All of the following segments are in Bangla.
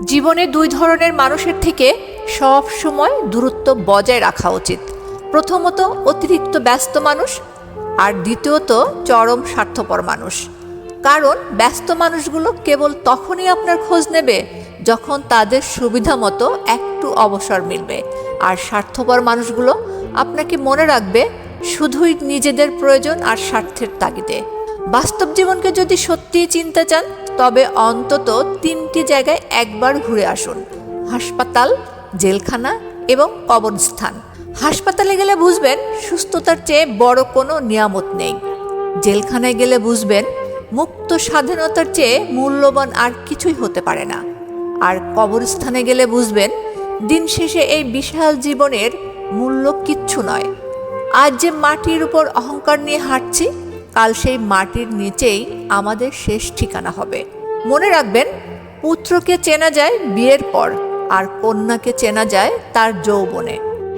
জীবনে দুই ধরনের মানুষের থেকে সব সময় দূরত্ব বজায় রাখা উচিত। প্রথমত অতিরিক্ত ব্যস্ত মানুষ, আর দ্বিতীয়ত চরম স্বার্থপর মানুষ। কারণ ব্যস্ত মানুষগুলো কেবল তখনই আপনার খোঁজ নেবে যখন তাদের সুবিধা মতো একটু অবসর মিলবে, আর স্বার্থপর মানুষগুলো আপনাকে মনে রাখবে শুধুই নিজেদের প্রয়োজন আর স্বার্থের তাগিদে। বাস্তব জীবনকে যদি সত্যিই চিনতে চান তবে অন্তত 3টি জায়গায় একবার ঘুরে আসুন: হাসপাতাল, জেলখানা এবং কবরস্থান। হাসপাতালে গেলে বুঝবেন সুস্থতার চেয়ে বড় কোনো নিয়ামত নেই। জেলখানায় গেলে বুঝবেন মুক্ত স্বাধীনতার চেয়ে মূল্যবান আর কিছুই হতে পারে না। আর কবরস্থানে গেলে বুঝবেন দিন শেষে এই বিশাল জীবনের মূল্য কিচ্ছু নয়। আজ যে মাটির উপর অহংকার নিয়ে হাঁটছি, কাল সেই মাটির নিচেই আমাদের শেষ ঠিকানা হবে। মনে রাখবেন, পুত্রকে চেনা যায় বিয়ের পর, আর কন্যাকে চেনা যায় তার যৌবনে।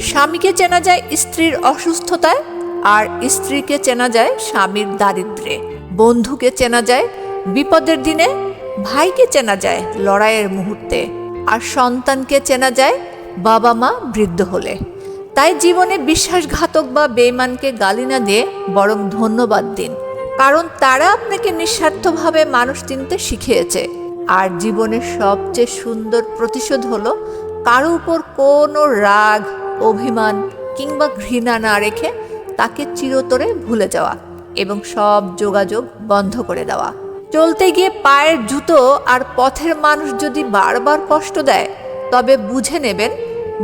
স্বামীকে চেনা যায় স্ত্রীর অসুস্থতায়, আর স্ত্রীকে চেনা যায় স্বামীর দারিদ্র্যে। বন্ধুকে চেনা যায় বিপদের দিনে, ভাইকে চেনা যায় লড়াইয়ের মুহূর্তে, আর সন্তানকে চেনা যায় বাবা মা বৃদ্ধ হলে। তাই জীবনে বিশ্বাসঘাতক বা বেঈমানকে গালি না দিয়ে বরং ধন্যবাদ দিন, কারণ তারা আপনাকে নিঃস্বার্থভাবে মানুষ চিনতে শিখিয়েছে। আর জীবনের সবচেয়ে সুন্দর প্রতিশোধ হলো কারো উপর কোনো রাগ, অভিমান কিংবা ঘৃণা না রেখে তাকে চিরতরে ভুলে যাওয়া এবং সব যোগাযোগ বন্ধ করে দেওয়া। চলতে গিয়ে পায়ের জুতো আর পথের মানুষ যদি বারবার কষ্ট দেয়, তবে বুঝে নেবেন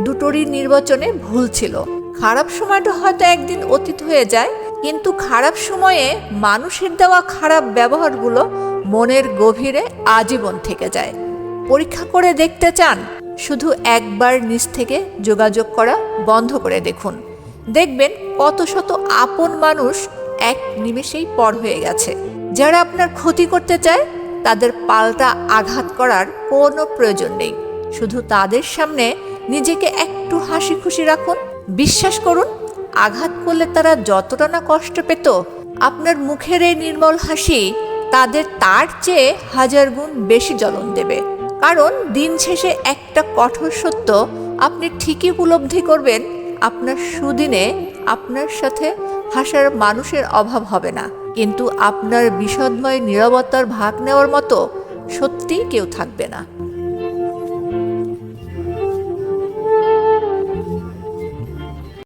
দুটোরই নির্বাচনে ভুল ছিল। খারাপ সময়টা হয়তো একদিন অতীত হয়ে যায়, কিন্তু খারাপ সময়ে মানুষের দেওয়া খারাপ ব্যবহারগুলো মনের গভীরে আজীবন থেকে যায়। পরীক্ষা করে দেখতে চান? শুধু একবার নিজ থেকে যোগাযোগ করা বন্ধ করে দেখুন। দেখবেন কত শত আপন মানুষ এক নিমেষেই পর হয়ে গেছে। যারা আপনার ক্ষতি করতে চায় তাদের পাল্টা আঘাত করার কোনো প্রয়োজন নেই। শুধু তাদের সামনে নিজেকে একটু হাসি খুশি রাখুন। বিশ্বাস করুন, আঘাত করলে তারা যতটা না কষ্ট পেত, আপনার মুখের এই নির্মল হাসি তাদের তার চেয়ে 1000 গুণ বেশি জ্বলন দেবে। কারণ দিন শেষে একটা কঠোর সত্য আপনি ঠিকই উপলব্ধি করবেন: আপনার সুদিনে আপনার সাথে হাসার মানুষের অভাব হবে না, কিন্তু আপনার বিষাদময় নীরবতার ভাগ নেওয়ার মতো সত্যিই কেউ থাকবে না।